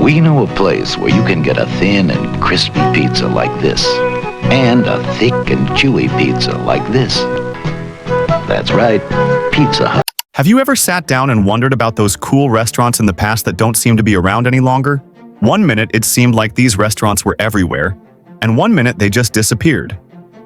We know a place where you can get a thin and crispy pizza like this, and a thick and chewy pizza like this. That's right, Pizza Hut. Have you ever sat down and wondered about those cool restaurants in the past that don't seem to be around any longer? One minute it seemed like these restaurants were everywhere, and one minute they just disappeared.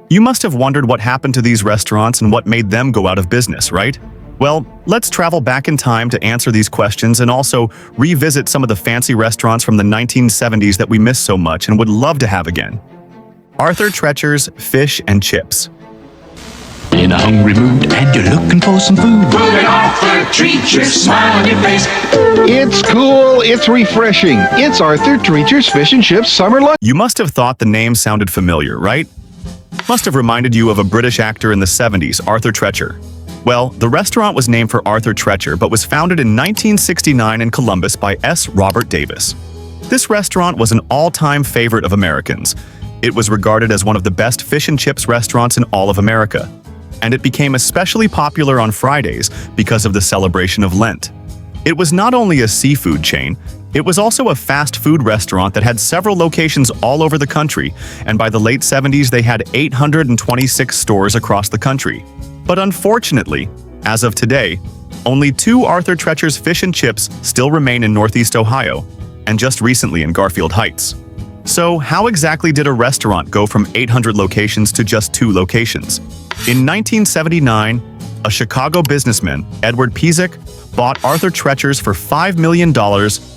You must have wondered what happened to these restaurants and what made them go out of business, right? Well, let's travel back in time to answer these questions and also revisit some of the fancy restaurants from the 1970s that we miss so much and would love to have again. Arthur Treacher's Fish and Chips. In a hungry mood and you're looking for some food. Put an Arthur Treacher's smile on your face. It's cool, it's refreshing. It's Arthur Treacher's Fish and Chips Summer Lunch. You must have thought the name sounded familiar, right? Must have reminded you of a British actor in the 70s, Arthur Treacher. Well, the restaurant was named for Arthur Treacher but was founded in 1969 in Columbus by S. Robert Davis. This restaurant was an all-time favorite of Americans. It was regarded as one of the best fish and chips restaurants in all of America. And it became especially popular on Fridays because of the celebration of Lent. It was not only a seafood chain, it was also a fast food restaurant that had several locations all over the country, and by the late 70s they had 826 stores across the country. But unfortunately, as of today, only 2 Arthur Treacher's Fish and Chips still remain in Northeast Ohio, and just recently in Garfield Heights. So how exactly did a restaurant go from 800 locations to just 2 locations? In 1979, a Chicago businessman, Edward Pizik, bought Arthur Treacher's for $5 million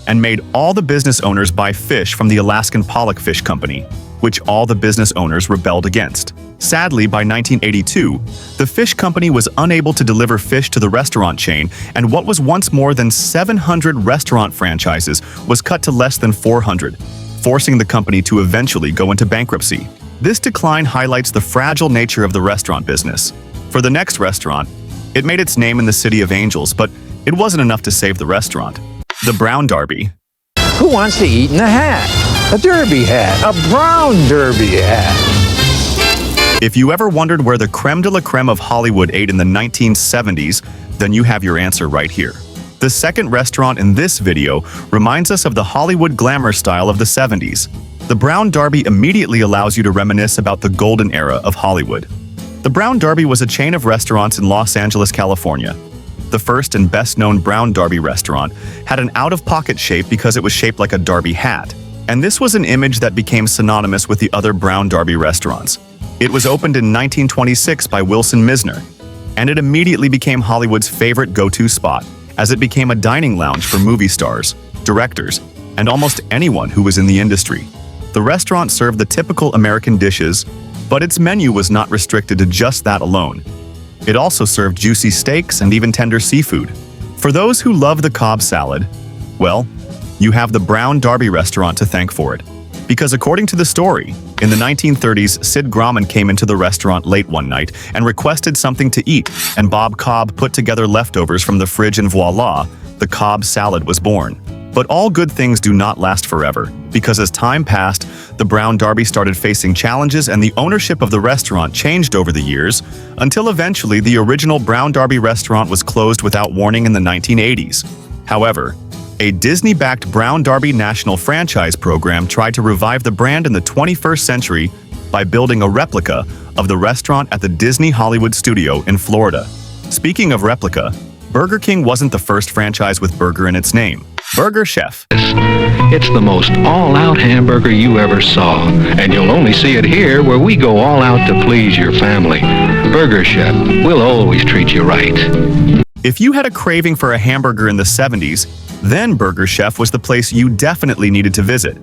and made all the business owners buy fish from the Alaskan Pollock Fish Company, which all the business owners rebelled against. Sadly, by 1982, the fish company was unable to deliver fish to the restaurant chain, and what was once more than 700 restaurant franchises was cut to less than 400, forcing the company to eventually go into bankruptcy. This decline highlights the fragile nature of the restaurant business. For the next restaurant, it made its name in the City of Angels, but it wasn't enough to save the restaurant. The Brown Derby. Who wants to eat in a hat? A derby hat. A brown derby hat. If you ever wondered where the creme de la creme of Hollywood ate in the 1970s, then you have your answer right here. The second restaurant in this video reminds us of the Hollywood glamour style of the 70s. The Brown Derby immediately allows you to reminisce about the golden era of Hollywood. The Brown Derby was a chain of restaurants in Los Angeles, California. The first and best-known Brown Derby restaurant had an out-of-pocket shape because it was shaped like a derby hat, and this was an image that became synonymous with the other Brown Derby restaurants. It was opened in 1926 by Wilson Misner, and it immediately became Hollywood's favorite go-to spot, as it became a dining lounge for movie stars, directors, and almost anyone who was in the industry. The restaurant served the typical American dishes, but its menu was not restricted to just that alone. It also served juicy steaks and even tender seafood. For those who love the Cobb salad, well, you have the Brown Derby restaurant to thank for it. Because according to the story, in the 1930s, Sid Grauman came into the restaurant late one night and requested something to eat, and Bob Cobb put together leftovers from the fridge and voila, the Cobb salad was born. But all good things do not last forever, because as time passed, the Brown Derby started facing challenges and the ownership of the restaurant changed over the years, until eventually the original Brown Derby restaurant was closed without warning in the 1980s. However, a Disney-backed Brown Derby national franchise program tried to revive the brand in the 21st century by building a replica of the restaurant at the Disney Hollywood Studio in Florida. Speaking of replica, Burger King wasn't the first franchise with burger in its name. Burger Chef. It's the most all-out hamburger you ever saw, and you'll only see it here where we go all out to please your family. Burger Chef, we'll always treat you right. If you had a craving for a hamburger in the 70s, then Burger Chef was the place you definitely needed to visit.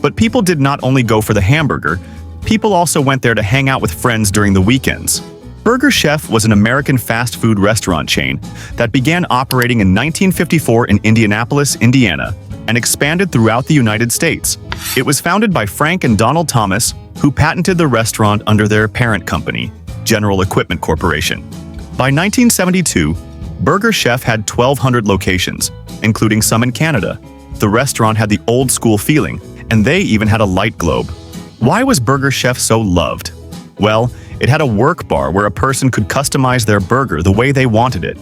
But people did not only go for the hamburger, people also went there to hang out with friends during the weekends. Burger Chef was an American fast food restaurant chain that began operating in 1954 in Indianapolis, Indiana, and expanded throughout the United States. It was founded by Frank and Donald Thomas, who patented the restaurant under their parent company, General Equipment Corporation. By 1972, Burger Chef had 1,200 locations, including some in Canada. The restaurant had the old-school feeling, and they even had a light globe. Why was Burger Chef so loved? Well, it had a work bar where a person could customize their burger the way they wanted it.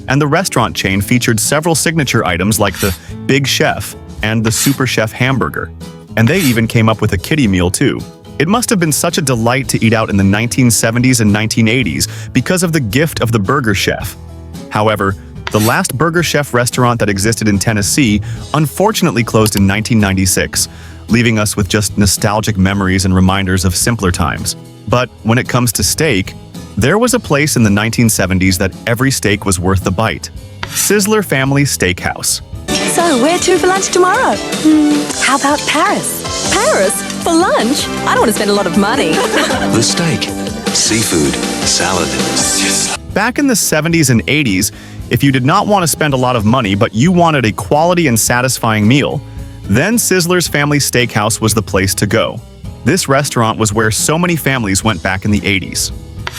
And the restaurant chain featured several signature items like the Big Chef, and the Super Chef hamburger. And they even came up with a kiddie meal too. It must have been such a delight to eat out in the 1970s and 1980s because of the gift of the Burger Chef. However, the last Burger Chef restaurant that existed in Tennessee unfortunately closed in 1996, leaving us with just nostalgic memories and reminders of simpler times. But when it comes to steak, there was a place in the 1970s that every steak was worth the bite. Sizzler Family Steakhouse. So, where to for lunch tomorrow? How about Paris? Paris? For lunch? I don't want to spend a lot of money. The steak, seafood, salad. Back in the 70s and 80s, if you did not want to spend a lot of money but you wanted a quality and satisfying meal, then Sizzler's Family Steakhouse was the place to go. This restaurant was where so many families went back in the 80s.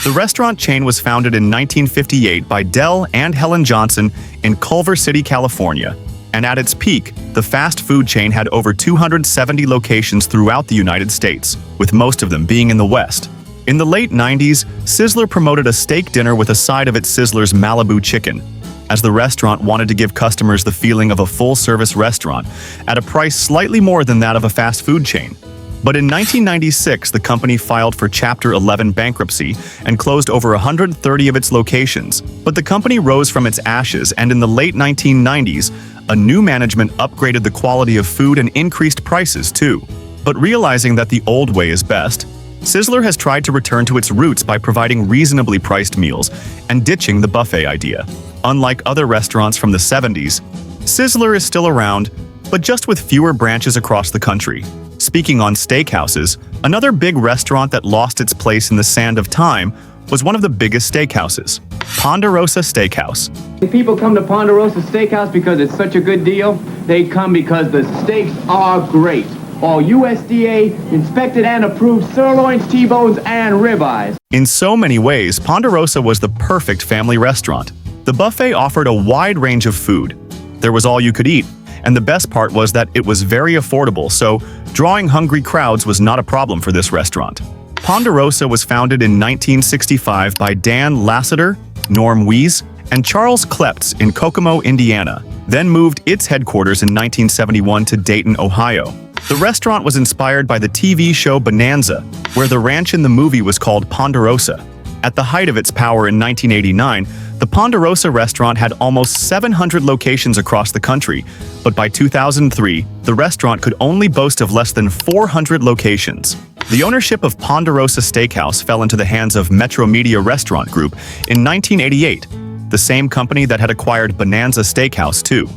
The restaurant chain was founded in 1958 by Del and Helen Johnson in Culver City, California. And at its peak, the fast food chain had over 270 locations throughout the United States, with most of them being in the West. In the late 90s, Sizzler promoted a steak dinner with a side of its Sizzler's Malibu chicken, as the restaurant wanted to give customers the feeling of a full-service restaurant at a price slightly more than that of a fast food chain. But in 1996, the company filed for Chapter 11 bankruptcy and closed over 130 of its locations. But the company rose from its ashes, and in the late 1990s, a new management upgraded the quality of food and increased prices too. But realizing that the old way is best, Sizzler has tried to return to its roots by providing reasonably priced meals and ditching the buffet idea. Unlike other restaurants from the 70s, Sizzler is still around, but just with fewer branches across the country. Speaking on steakhouses, another big restaurant that lost its place in the sand of time was one of the biggest steakhouses, Ponderosa Steakhouse. If people come to Ponderosa Steakhouse because it's such a good deal, they come because the steaks are great. All USDA inspected and approved sirloins, T-bones, and ribeyes. In so many ways, Ponderosa was the perfect family restaurant. The buffet offered a wide range of food. There was all you could eat, and the best part was that it was very affordable, so drawing hungry crowds was not a problem for this restaurant. Ponderosa was founded in 1965 by Dan Lasseter, Norm Weiss, and Charles Kleptz in Kokomo, Indiana, then moved its headquarters in 1971 to Dayton, Ohio. The restaurant was inspired by the TV show Bonanza, where the ranch in the movie was called Ponderosa. At the height of its power in 1989, the Ponderosa restaurant had almost 700 locations across the country, but by 2003, the restaurant could only boast of less than 400 locations. The ownership of Ponderosa Steakhouse fell into the hands of Metro Media Restaurant Group in 1988, the same company that had acquired Bonanza Steakhouse too.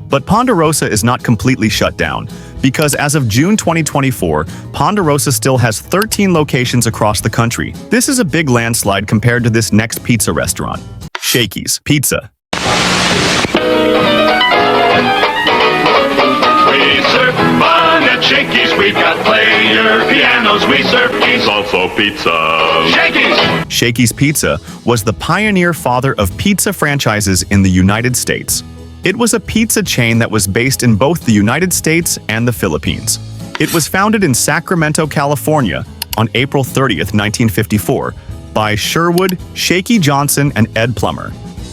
But Ponderosa is not completely shut down, because as of June 2024, Ponderosa still has 13 locations across the country. This is a big landslide compared to this next pizza restaurant, Shakey's Pizza. We serve fun at Shakey's. We've got player pianos. We serve keys, also pizza. Shakey's! Shakey's Pizza was the pioneer father of pizza franchises in the United States. It was a pizza chain that was based in both the United States and the Philippines. It was founded in Sacramento, California on April 30th, 1954 by Sherwood, Shaky Johnson, and Ed Plummer.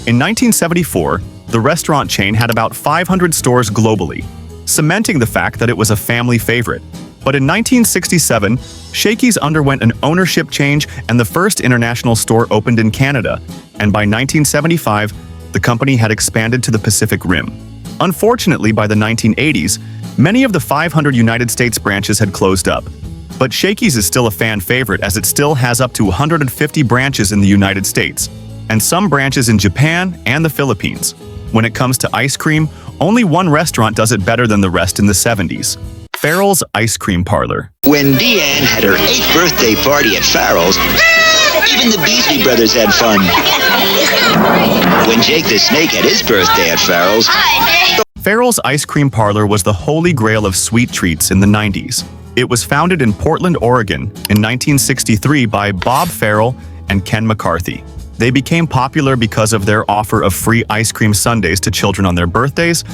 In 1974, the restaurant chain had about 500 stores globally, cementing the fact that it was a family favorite. But in 1967, Shakey's underwent an ownership change and the first international store opened in Canada, and by 1975, the company had expanded to the Pacific Rim. Unfortunately, by the 1980s, many of the 500 United States branches had closed up. But Shakey's is still a fan favorite as it still has up to 150 branches in the United States, and some branches in Japan and the Philippines. When it comes to ice cream, only one restaurant does it better than the rest in the 70s. Farrell's Ice Cream Parlor. When Deanne had her 8th birthday party at Farrell's, even the Beasley brothers had fun. When Jake the Snake had his birthday at Farrell's. Farrell's Ice Cream Parlor was the holy grail of sweet treats in the 90s. It was founded in Portland, Oregon in 1963 by Bob Farrell and Ken McCarthy. They became popular because of their offer of free ice cream sundaes to children on their birthdays,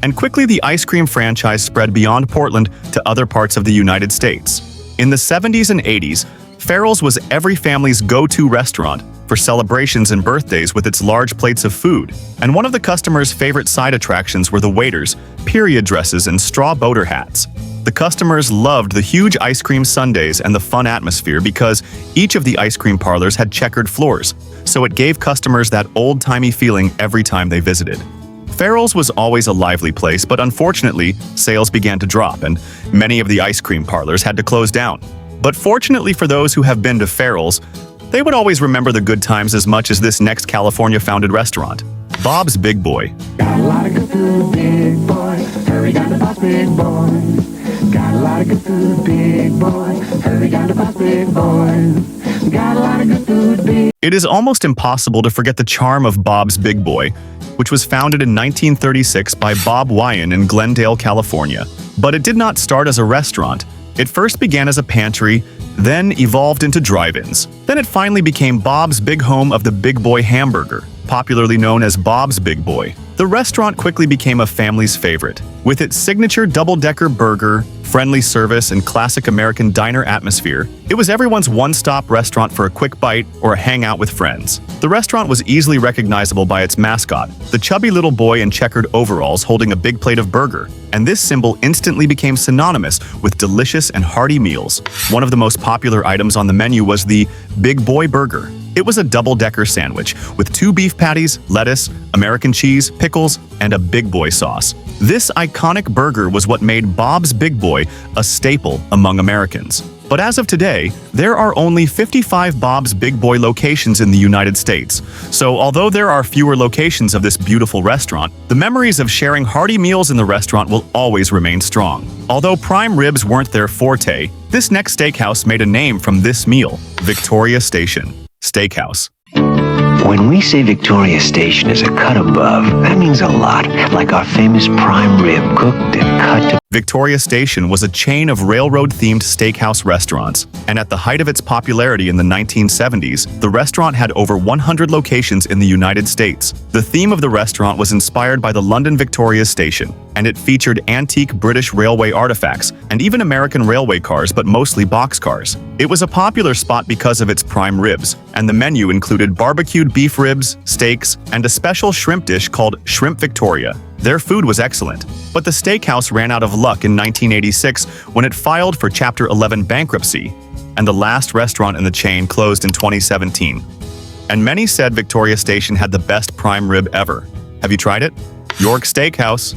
and quickly the ice cream franchise spread beyond Portland to other parts of the United States. In the 70s and 80s, Farrell's was every family's go-to restaurant for celebrations and birthdays with its large plates of food, and one of the customers' favorite side attractions were the waiters' period dresses and straw boater hats. The customers loved the huge ice cream sundaes and the fun atmosphere because each of the ice cream parlors had checkered floors, so it gave customers that old-timey feeling every time they visited. Farrell's was always a lively place, but unfortunately, sales began to drop, and many of the ice cream parlors had to close down. But fortunately for those who have been to Farrell's, they would always remember the good times as much as this next California-founded restaurant, Bob's Big Boy. Got a lot of good food, big boy. Hurry down to Bob's Big Boy. Got a lot of good food, big boy. Hurry down to Bob's Big Boy. Got a lot of good food, big. It is almost impossible to forget the charm of Bob's Big Boy, which was founded in 1936 by Bob Wyan in Glendale, California. But it did not start as a restaurant. It first began as a pantry, then evolved into drive-ins. Then it finally became Bob's big home of the Big Boy hamburger, popularly known as Bob's Big Boy. The restaurant quickly became a family's favorite. With its signature double-decker burger, friendly service, and classic American diner atmosphere, it was everyone's one-stop restaurant for a quick bite or a hangout with friends. The restaurant was easily recognizable by its mascot, the chubby little boy in checkered overalls holding a big plate of burger, and this symbol instantly became synonymous with delicious and hearty meals. One of the most popular items on the menu was the Big Boy Burger. It was a double-decker sandwich with 2 beef patties, lettuce, American cheese, pickles, and a Big Boy sauce. This iconic burger was what made Bob's Big Boy a staple among Americans. But as of today, there are only 55 Bob's Big Boy locations in the United States. So although there are fewer locations of this beautiful restaurant, the memories of sharing hearty meals in the restaurant will always remain strong. Although prime ribs weren't their forte, this next steakhouse made a name from this meal, Victoria Station Steakhouse. When we say Victoria Station is a cut above, that means a lot, like our famous prime rib cooked and cut to... Victoria Station was a chain of railroad-themed steakhouse restaurants, and at the height of its popularity in the 1970s, the restaurant had over 100 locations in the United States. The theme of the restaurant was inspired by the London Victoria Station, and it featured antique British railway artifacts and even American railway cars, but mostly boxcars. It was a popular spot because of its prime ribs, and the menu included barbecued beef ribs, steaks, and a special shrimp dish called Shrimp Victoria. Their food was excellent, but the steakhouse ran out of luck in 1986 when it filed for Chapter 11 bankruptcy, and the last restaurant in the chain closed in 2017. And many said Victoria Station had the best prime rib ever. Have you tried it? York Steakhouse.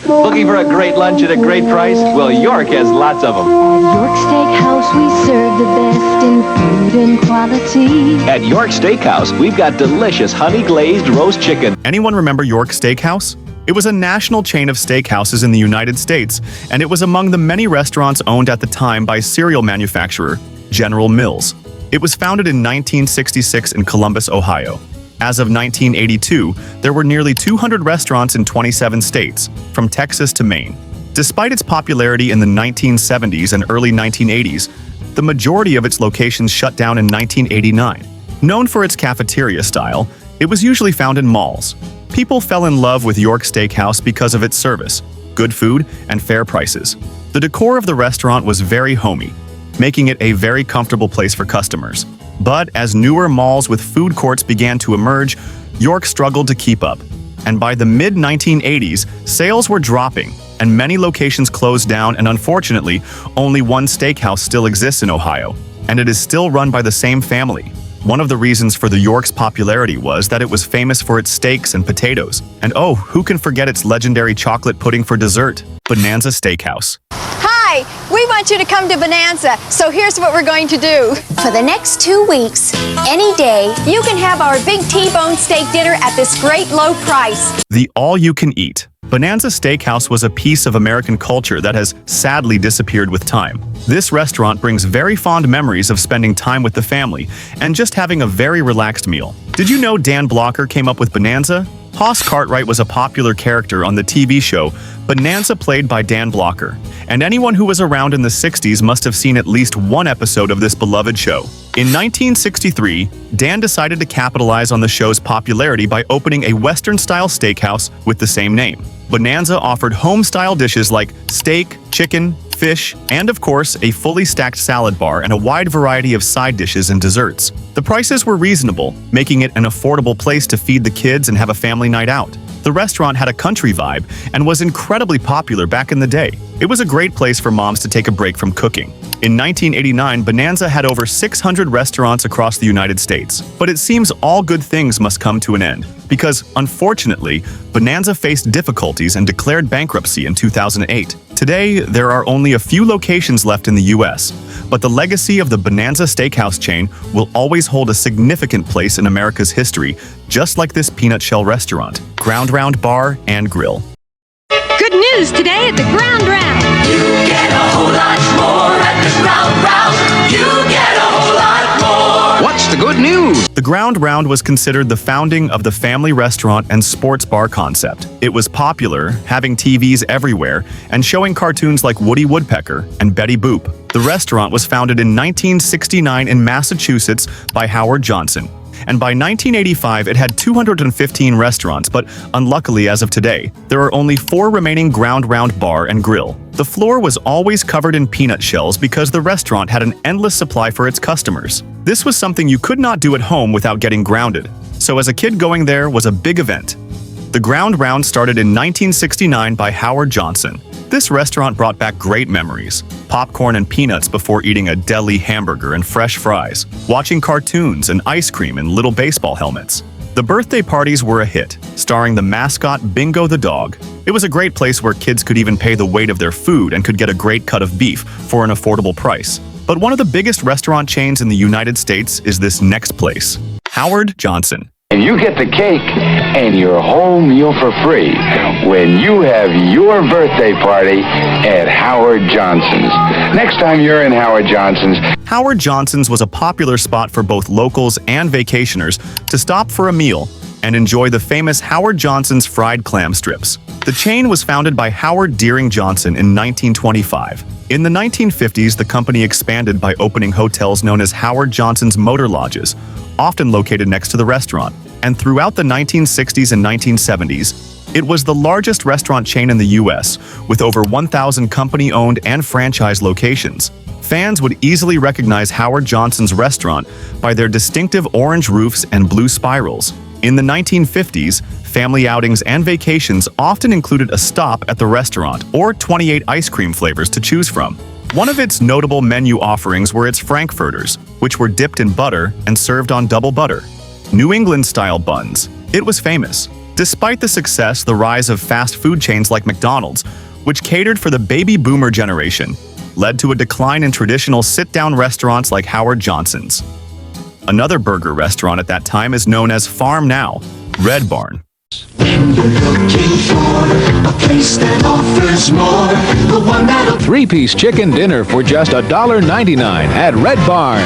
Looking for a great lunch at a great price? Well, York has lots of them. At York Steakhouse, we serve the best in food and quality. At York Steakhouse, we've got delicious honey-glazed roast chicken. Anyone remember York Steakhouse? It was a national chain of steakhouses in the United States, and it was among the many restaurants owned at the time by cereal manufacturer General Mills. It was founded in 1966 in Columbus, Ohio. As of 1982, there were nearly 200 restaurants in 27 states, from Texas to Maine. Despite its popularity in the 1970s and early 1980s, the majority of its locations shut down in 1989. Known for its cafeteria style, it was usually found in malls. People fell in love with York Steakhouse because of its service, good food, and fair prices. The decor of the restaurant was very homey, making it a very comfortable place for customers. But as newer malls with food courts began to emerge, York struggled to keep up. And by the mid-1980s, sales were dropping, and many locations closed down, and unfortunately, only one steakhouse still exists in Ohio, and it is still run by the same family. One of the reasons for the York's popularity was that it was famous for its steaks and potatoes. And oh, who can forget its legendary chocolate pudding for dessert? Bonanza Steakhouse. Hi, we want you to come to Bonanza, so here's what we're going to do. For the next 2 weeks, any day, You can have our big T-bone steak dinner at this great low price. The all-you-can-eat. Bonanza Steakhouse was a piece of American culture that has sadly disappeared with time. This restaurant brings very fond memories of spending time with the family and just having a very relaxed meal. Did you know Dan Blocker came up with Bonanza? Hoss Cartwright was a popular character on the TV show Bonanza, played by Dan Blocker, and anyone who was around in the 60s must have seen at least one episode of this beloved show. In 1963, Dan decided to capitalize on the show's popularity by opening a Western-style steakhouse with the same name. Bonanza offered home-style dishes like steak, chicken, fish, and of course, a fully stacked salad bar and a wide variety of side dishes and desserts. The prices were reasonable, making it an affordable place to feed the kids and have a family night out. The restaurant had a country vibe and was incredibly popular back in the day. It was a great place for moms to take a break from cooking. In 1989, Bonanza had over 600 restaurants across the United States. But it seems all good things must come to an end, because, unfortunately, Bonanza faced difficulties and declared bankruptcy in 2008. Today, there are only a few locations left in the U.S., but the legacy of the Bonanza Steakhouse chain will always hold a significant place in America's history, just like this peanut shell restaurant, Ground Round Bar and Grill. Good news today at the Ground Round. You get a whole lot more at the Ground Round. You get a whole lot more. What's the good news? The Ground Round was considered the founding of the family restaurant and sports bar concept. It was popular, having TVs everywhere, and showing cartoons like Woody Woodpecker and Betty Boop. The restaurant was founded in 1969 in Massachusetts by Howard Johnson. And by 1985, it had 215 restaurants, but unluckily as of today, there are only 4 remaining Ground Round Bar and Grill. The floor was always covered in peanut shells because the restaurant had an endless supply for its customers. This was something you could not do at home without getting grounded, so as a kid going there was a big event. The Ground Round started in 1969 by Howard Johnson. This restaurant brought back great memories. Popcorn and peanuts before eating a deli hamburger and fresh fries, watching cartoons and ice cream in little baseball helmets. The birthday parties were a hit, starring the mascot Bingo the dog. It was a great place where kids could even pay the weight of their food and could get a great cut of beef for an affordable price. But one of the biggest restaurant chains in the United States is this next place, Howard Johnson. And you get the cake and your whole meal for free when you have your birthday party at Howard Johnson's. Next time you're in Howard Johnson's. Howard Johnson's was a popular spot for both locals and vacationers to stop for a meal and enjoy the famous Howard Johnson's fried clam strips. The chain was founded by Howard Deering Johnson in 1925. In the 1950s, the company expanded by opening hotels known as Howard Johnson's Motor Lodges, often located next to the restaurant. And throughout the 1960s and 1970s, it was the largest restaurant chain in the U.S., with over 1,000 company-owned and franchise locations. Fans would easily recognize Howard Johnson's restaurant by their distinctive orange roofs and blue spirals. In the 1950s, family outings and vacations often included a stop at the restaurant or 28 ice cream flavors to choose from. One of its notable menu offerings were its frankfurters, which were dipped in butter and served on double butter. New England-style buns. It was famous. Despite the success, the rise of fast food chains like McDonald's, which catered for the baby boomer generation, led to a decline in traditional sit-down restaurants like Howard Johnson's. Another burger restaurant at that time is known as Farm Now, Red Barn. Three-piece chicken dinner for just $1.99 at Red Barn.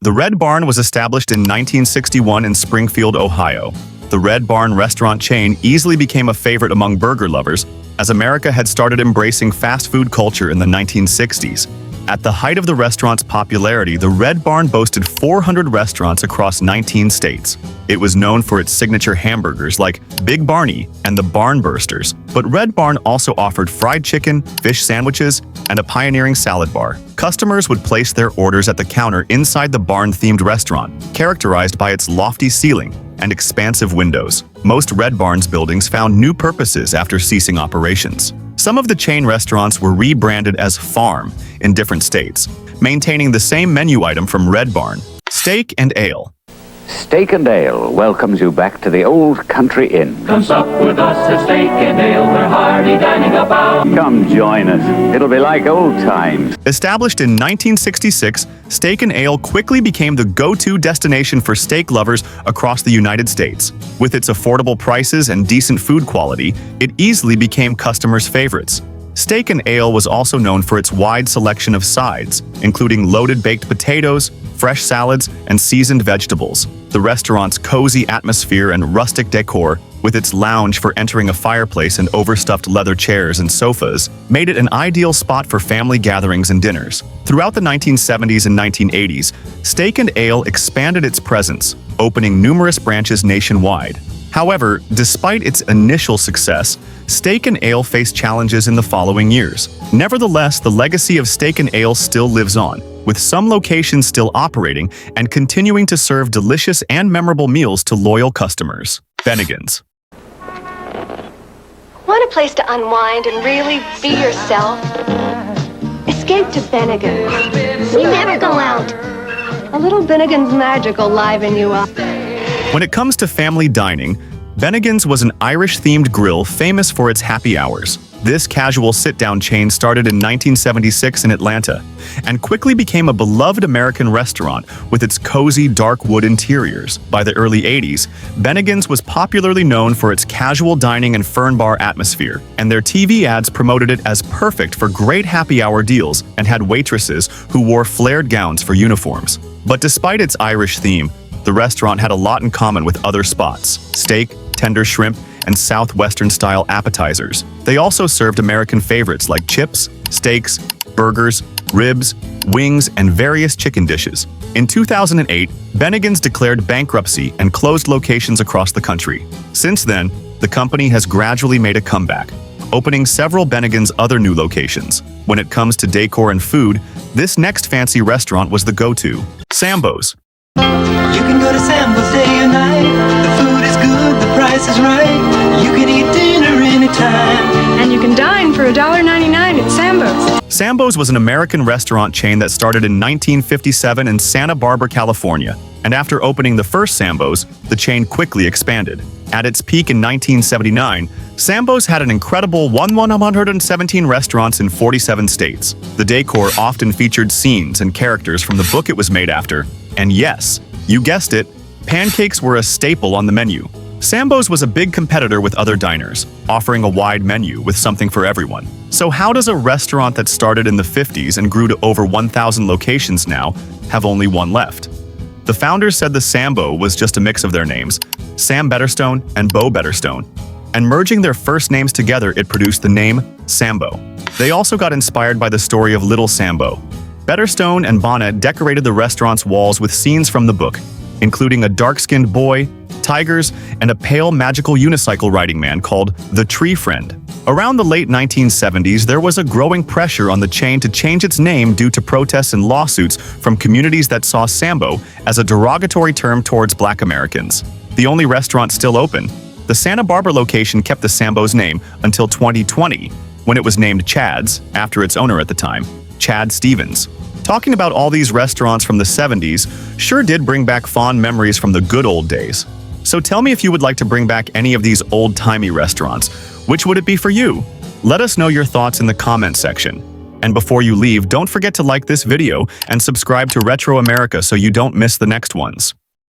The Red Barn was established in 1961 in Springfield, Ohio. The Red Barn restaurant chain easily became a favorite among burger lovers, as America had started embracing fast food culture in the 1960s. At the height of the restaurant's popularity, the Red Barn boasted 400 restaurants across 19 states. It was known for its signature hamburgers like Big Barney and the Barn Bursters, but Red Barn also offered fried chicken, fish sandwiches, and a pioneering salad bar. Customers would place their orders at the counter inside the barn-themed restaurant, characterized by its lofty ceiling and expansive windows. Most Red Barn's buildings found new purposes after ceasing operations. Some of the chain restaurants were rebranded as Farm in different states, maintaining the same menu item from Red Barn, Steak and Ale. Steak and Ale welcomes you back to the old country inn. Come sup with us at Steak and Ale, we're hearty dining about. Come join us. It'll be like old times. Established in 1966, Steak and Ale quickly became the go-to destination for steak lovers across the United States. With its affordable prices and decent food quality, it easily became customers' favorites. Steak and Ale was also known for its wide selection of sides, including loaded baked potatoes, fresh salads, and seasoned vegetables. The restaurant's cozy atmosphere and rustic decor, with its lounge for entering a fireplace and overstuffed leather chairs and sofas, made it an ideal spot for family gatherings and dinners. Throughout the 1970s and 1980s, Steak and Ale expanded its presence, opening numerous branches nationwide. However, despite its initial success, Steak and Ale faced challenges in the following years. Nevertheless, the legacy of Steak and Ale still lives on, with some locations still operating and continuing to serve delicious and memorable meals to loyal customers. Bennigan's. Want a place to unwind and really be yourself? Escape to Bennigan's. We never go out. A little Bennigan's magic will liven you up. When it comes to family dining, Bennigan's was an Irish-themed grill famous for its happy hours. This casual sit-down chain started in 1976 in Atlanta and quickly became a beloved American restaurant with its cozy dark wood interiors. By the early 80s, Bennigan's was popularly known for its casual dining and fern bar atmosphere, and their TV ads promoted it as perfect for great happy hour deals and had waitresses who wore flared gowns for uniforms. But despite its Irish theme, the restaurant had a lot in common with other spots: steak, tender shrimp, and Southwestern-style appetizers. They also served American favorites like chips, steaks, burgers, ribs, wings, and various chicken dishes. In 2008, Bennigan's declared bankruptcy and closed locations across the country. Since then, the company has gradually made a comeback, opening several Bennigan's other new locations. When it comes to decor and food, this next fancy restaurant was the go-to: Sambo's. You can go to Sambo's day or night. The food is good, the price is right. You can eat dinner anytime. And you can dine for $1.99 at Sambo's. Sambo's was an American restaurant chain that started in 1957 in Santa Barbara, California. And after opening the first Sambo's, the chain quickly expanded. At its peak in 1979, Sambo's had an incredible 117 restaurants in 47 states. The decor often featured scenes and characters from the book it was made after. And yes, you guessed it, pancakes were a staple on the menu. Sambo's was a big competitor with other diners, offering a wide menu with something for everyone. So how does a restaurant that started in the 50s and grew to over 1,000 locations now have only one left? The founders said the Sambo was just a mix of their names, Sam Betterstone and Bo Betterstone, and merging their first names together, it produced the name Sambo. They also got inspired by the story of Little Sambo. Betterstone and Bonnet decorated the restaurant's walls with scenes from the book, including a dark-skinned boy, tigers, and a pale magical unicycle riding man called the Tree Friend. Around the late 1970s, there was a growing pressure on the chain to change its name due to protests and lawsuits from communities that saw Sambo as a derogatory term towards Black Americans. The only restaurant still open, the Santa Barbara location, kept the Sambo's name until 2020, when it was named Chad's, after its owner at the time, Chad Stevens. Talking about all these restaurants from the 70s sure did bring back fond memories from the good old days. So tell me if you would like to bring back any of these old-timey restaurants. Which would it be for you? Let us know your thoughts in the comment section. And before you leave, don't forget to like this video and subscribe to Retro America so you don't miss the next ones.